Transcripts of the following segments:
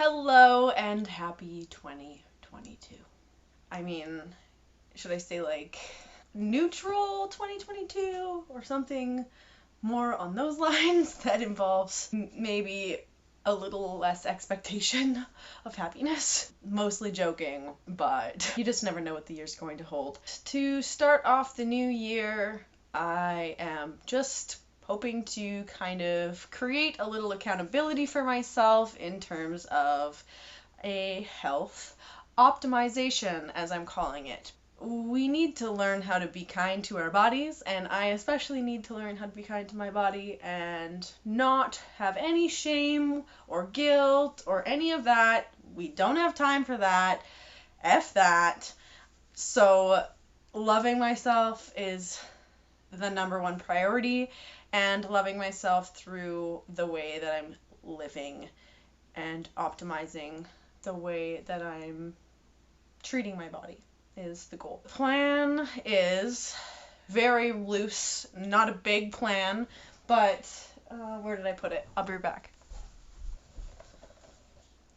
Hello and happy 2022. I mean, should I say like neutral 2022 or something more on those lines that involves maybe a little less expectation of happiness? Mostly joking, but you just never know what the year's going to hold. To start off the new year, I am just hoping to kind of create a little accountability for myself in terms of a health optimization, as I'm calling it. We need to learn how to be kind to our bodies, and I especially need to learn how to be kind to my body and not have any shame or guilt or any of that. We don't have time for that. F that. So, loving myself is the number one priority, and loving myself through the way that I'm living and optimizing the way that I'm treating my body is the goal. The plan is very loose, not a big plan, but where did I put it? I'll be right back.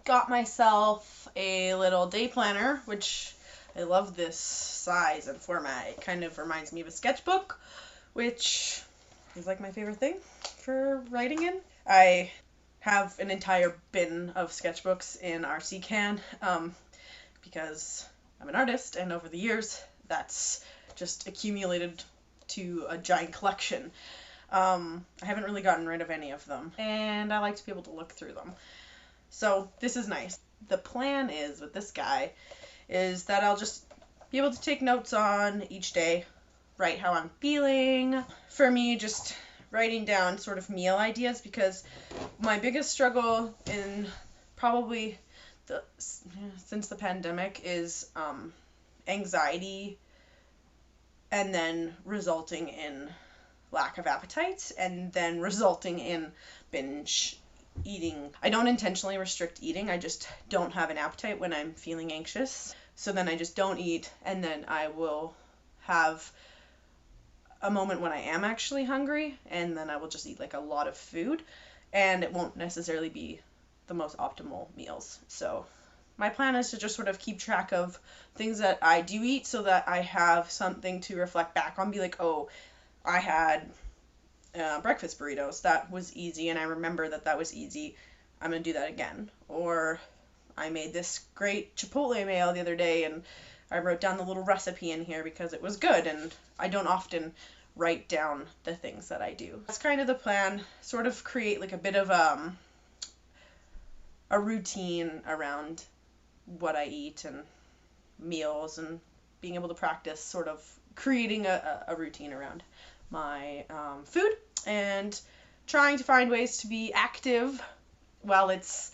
Got myself a little day planner, which I love this size and format. It kind of reminds me of a sketchbook, which is like my favorite thing for writing in. I have an entire bin of sketchbooks in our sea can because I'm an artist, and over the years that's just accumulated to a giant collection. I haven't really gotten rid of any of them, and I like to be able to look through them. So this is nice. The plan is with this guy is that I'll just be able to take notes on each day, write how I'm feeling. For me, just writing down sort of meal ideas, because my biggest struggle in probably since the pandemic is anxiety, and then resulting in lack of appetite, and then resulting in binge eating. I don't intentionally restrict eating, I just don't have an appetite when I'm feeling anxious. So then I just don't eat, and then I will have a moment when I am actually hungry, and then I will just eat like a lot of food, and it won't necessarily be the most optimal meals. So my plan is to just sort of keep track of things that I do eat so that I have something to reflect back on, be like, oh, I had breakfast burritos. That was easy, and I remember that was easy. I'm going to do that again. Or I made this great Chipotle mayo the other day, and I wrote down the little recipe in here because it was good, and I don't often write down the things that I do. That's kind of the plan, sort of create like a bit of a routine around what I eat and meals, and being able to practice sort of creating a routine around my food, and trying to find ways to be active while it's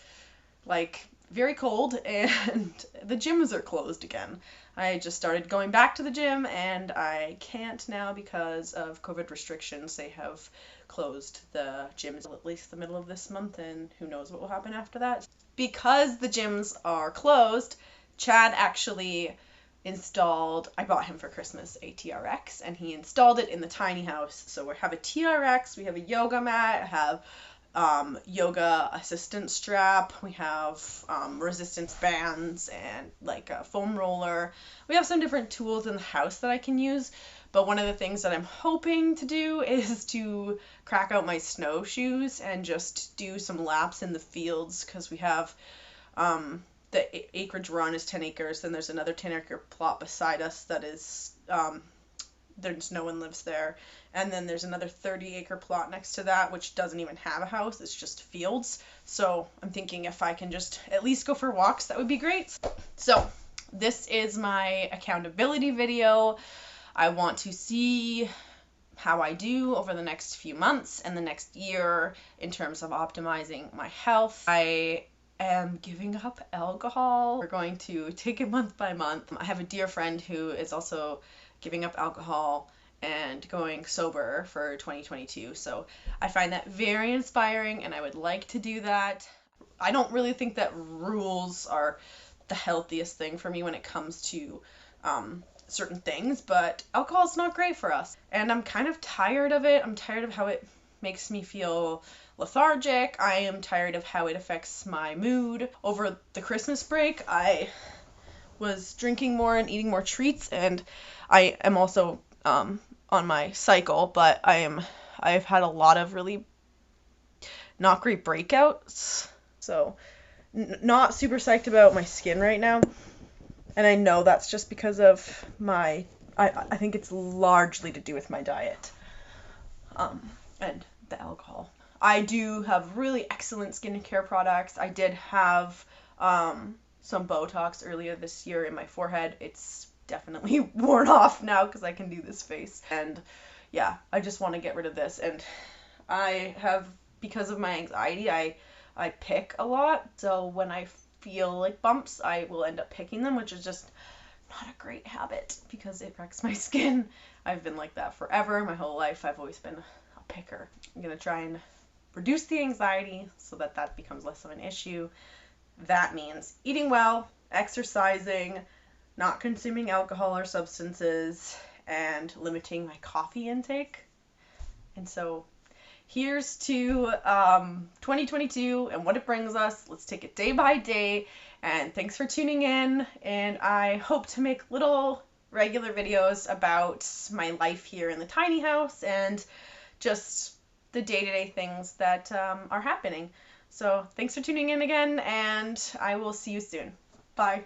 like very cold and the gyms are closed again. I just started going back to the gym, and I can't now because of COVID restrictions. They have closed the gyms at least the middle of this month, and who knows what will happen after that. Because the gyms are closed, Chad actually I bought him for Christmas a TRX, and he installed it in the tiny house. So we have a TRX, we have a yoga mat, I have yoga assistant strap, we have resistance bands, and like a foam roller. We have some different tools in the house that I can use, but one of the things that I'm hoping to do is to crack out my snowshoes and just do some laps in the fields, because we have the acreage we're on is 10 acres, then there's another 10-acre plot beside us that is, there's no one lives there, and then there's another 30-acre plot next to that, which doesn't even have a house, it's just fields. So I'm thinking if I can just at least go for walks, that would be great. So this is my accountability video. I want to see how I do over the next few months and the next year in terms of optimizing my health. I am giving up alcohol. We're going to take it month by month. I have a dear friend who is also giving up alcohol and going sober for 2022. So I find that very inspiring, and I would like to do that. I don't really think that rules are the healthiest thing for me when it comes to certain things, but alcohol is not great for us. And I'm kind of tired of it. I'm tired of how it makes me feel lethargic. I am tired of how it affects my mood. Over the Christmas break, I was drinking more and eating more treats, and I am also on my cycle, but I've had a lot of really not great breakouts. So not super psyched about my skin right now. And I know that's just because of I think it's largely to do with my diet. And the alcohol. I do have really excellent skincare products. I did have some Botox earlier this year in my forehead. It's definitely worn off now because I can do this face. And yeah, I just want to get rid of this. And I have, because of my anxiety, I pick a lot. So when I feel like bumps, I will end up picking them, which is just not a great habit because it wrecks my skin. I've been like that forever. My whole life I've always been a picker. I'm going to try and reduce the anxiety so that that becomes less of an issue. That means eating well, exercising, not consuming alcohol or substances, and limiting my coffee intake. And so here's to 2022 and what it brings us. Let's take it day by day. And thanks for tuning in. And I hope to make little regular videos about my life here in the tiny house and just the day-to-day things that are happening. So thanks for tuning in again, and I will see you soon. Bye.